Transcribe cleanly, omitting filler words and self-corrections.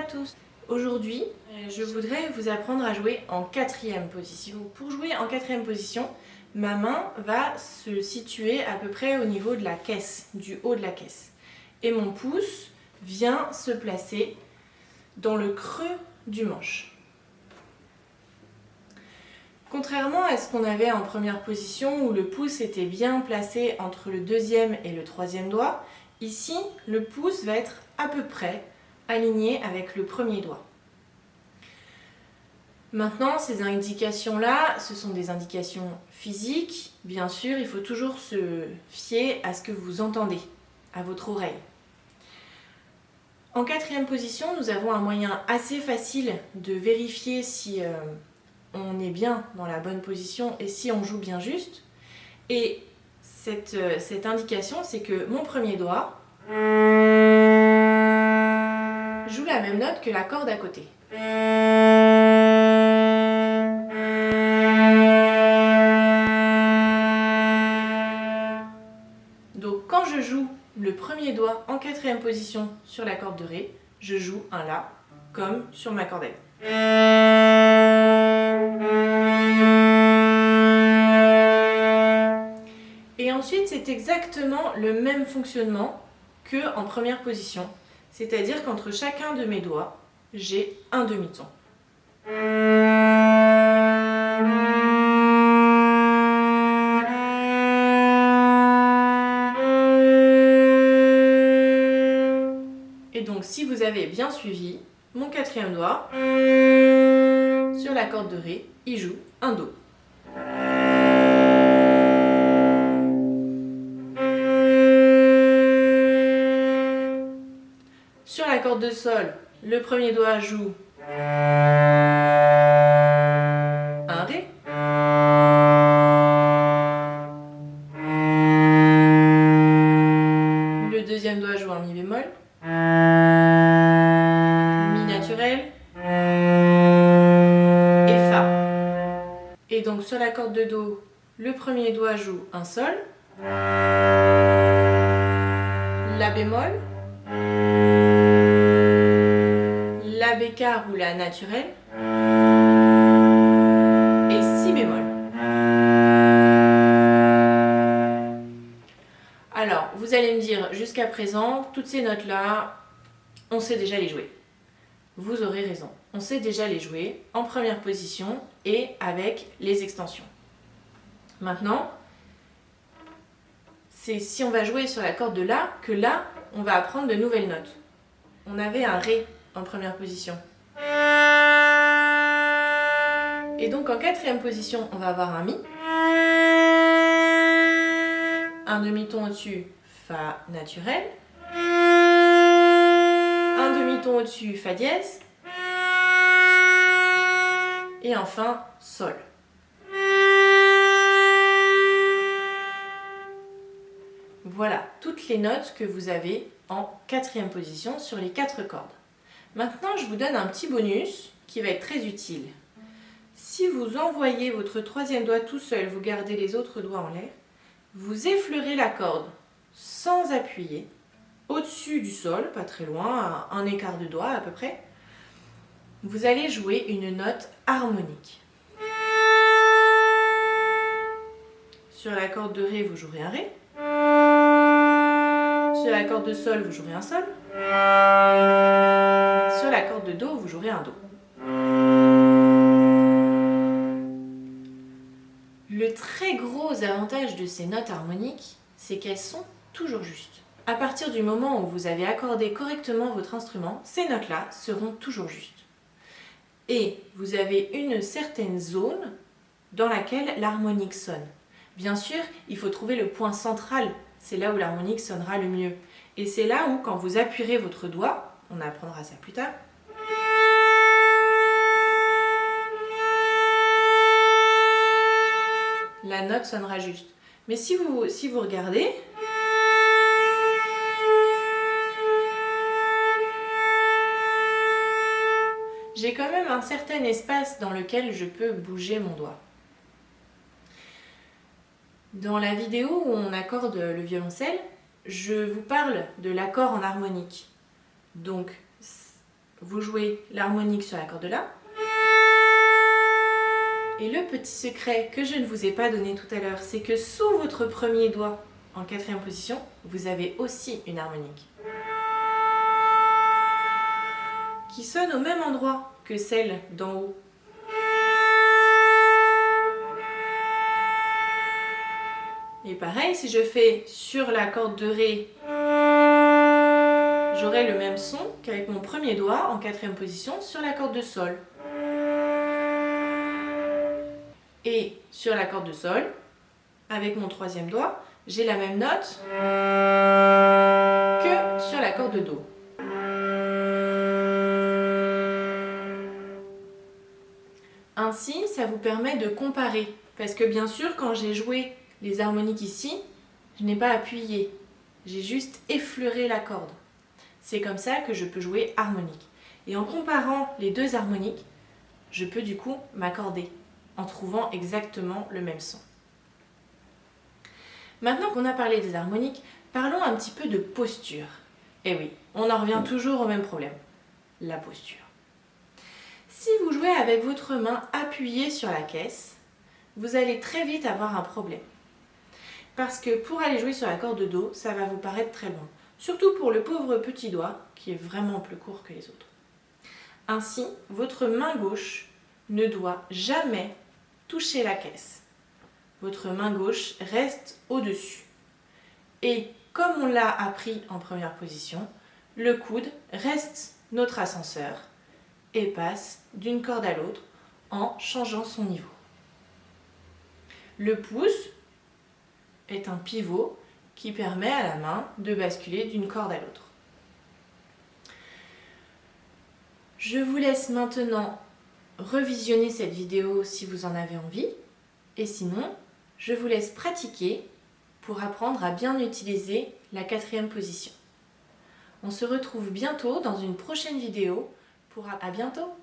tous. Aujourd'hui, je voudrais vous apprendre à jouer en quatrième position. Pour jouer en quatrième position, ma main va se situer à peu près au niveau de la caisse, du haut de la caisse. Et mon pouce vient se placer dans le creux du manche. Contrairement à ce qu'on avait en première position où le pouce était bien placé entre le deuxième et le troisième doigt, ici le pouce va être à peu près aligné avec le premier doigt. Maintenant, ces indications-là, ce sont des indications physiques. Bien sûr, il faut toujours se fier à ce que vous entendez, à votre oreille. En quatrième position, nous avons un moyen assez facile de vérifier si on est bien dans la bonne position et si on joue bien juste. Et cette indication, c'est que mon premier doigt joue la même note que la corde à côté. Donc quand je joue le premier doigt en quatrième position sur la corde de Ré, je joue un La comme sur ma corde à Mi. Et ensuite c'est exactement le même fonctionnement qu'en première position, c'est-à-dire qu'entre chacun de mes doigts, j'ai un demi-ton. Et donc si vous avez bien suivi, mon quatrième doigt, sur la corde de Ré, il joue un Do. Sur la corde de Sol, le premier doigt joue un Ré. Le deuxième doigt joue un Mi bémol. Mi naturel et Fa. Et donc sur la corde de Do, le premier doigt joue un Sol, La bémol, La bécard ou La naturelle et Si bémol. Alors, vous allez me dire, jusqu'à présent, toutes ces notes-là, on sait déjà les jouer. Vous aurez raison, on sait déjà les jouer en première position et avec les extensions. Maintenant, c'est si on va jouer sur la corde de La que là, on va apprendre de nouvelles notes. On avait un Ré en première position. Et donc en quatrième position, on va avoir un Mi. Un demi-ton au-dessus, Fa naturel. Un demi-ton au-dessus, Fa dièse. Et enfin, Sol. Voilà toutes les notes que vous avez en quatrième position sur les 4 cordes. Maintenant, je vous donne un petit bonus qui va être très utile. Si vous envoyez votre troisième doigt tout seul, vous gardez les autres doigts en l'air, vous effleurez la corde sans appuyer, au-dessus du sol, pas très loin, à un écart de doigt à peu près. Vous allez jouer une note harmonique. Sur la corde de Ré, vous jouerez un Ré. Sur la corde de Sol, vous jouerez un Sol. Sur la corde de Do, vous jouerez un Do. Le très gros avantage de ces notes harmoniques, c'est qu'elles sont toujours justes. À partir du moment où vous avez accordé correctement votre instrument, ces notes-là seront toujours justes. Et vous avez une certaine zone dans laquelle l'harmonique sonne. Bien sûr, il faut trouver le point central, c'est là où l'harmonique sonnera le mieux. Et c'est là où, quand vous appuierez votre doigt, on apprendra ça plus tard, la note sonnera juste. Mais si vous regardez, j'ai quand même un certain espace dans lequel je peux bouger mon doigt. Dans la vidéo où on accorde le violoncelle, je vous parle de l'accord en harmonique. Donc, vous jouez l'harmonique sur la corde La. Et le petit secret que je ne vous ai pas donné tout à l'heure, c'est que sous votre premier doigt, en 4e position, vous avez aussi une harmonique qui sonne au même endroit que celle d'en haut. Et pareil, si je fais sur la corde de Ré, j'aurai le même son qu'avec mon premier doigt en 4e position sur la corde de Sol. Et sur la corde de Sol, avec mon 3e doigt, j'ai la même note que sur la corde de Do. Ainsi, ça vous permet de comparer. Parce que bien sûr, quand j'ai joué les harmoniques ici, je n'ai pas appuyé. J'ai juste effleuré la corde. C'est comme ça que je peux jouer harmonique. Et en comparant les deux harmoniques, je peux du coup m'accorder en trouvant exactement le même son. Maintenant qu'on a parlé des harmoniques, parlons un petit peu de posture. Et oui, on en revient toujours au même problème, la posture. Si vous jouez avec votre main appuyée sur la caisse, vous allez très vite avoir un problème. Parce que pour aller jouer sur la corde de Do, ça va vous paraître très long. Surtout pour le pauvre petit doigt, qui est vraiment plus court que les autres. Ainsi, votre main gauche ne doit jamais toucher la caisse. Votre main gauche reste au-dessus. Et comme on l'a appris en première position, le coude reste notre ascenseur et passe d'une corde à l'autre en changeant son niveau. Le pouce est un pivot qui permet à la main de basculer d'une corde à l'autre. Je vous laisse maintenant revisionner cette vidéo si vous en avez envie, et sinon, je vous laisse pratiquer pour apprendre à bien utiliser la 4e position. On se retrouve bientôt dans une prochaine vidéo. À bientôt!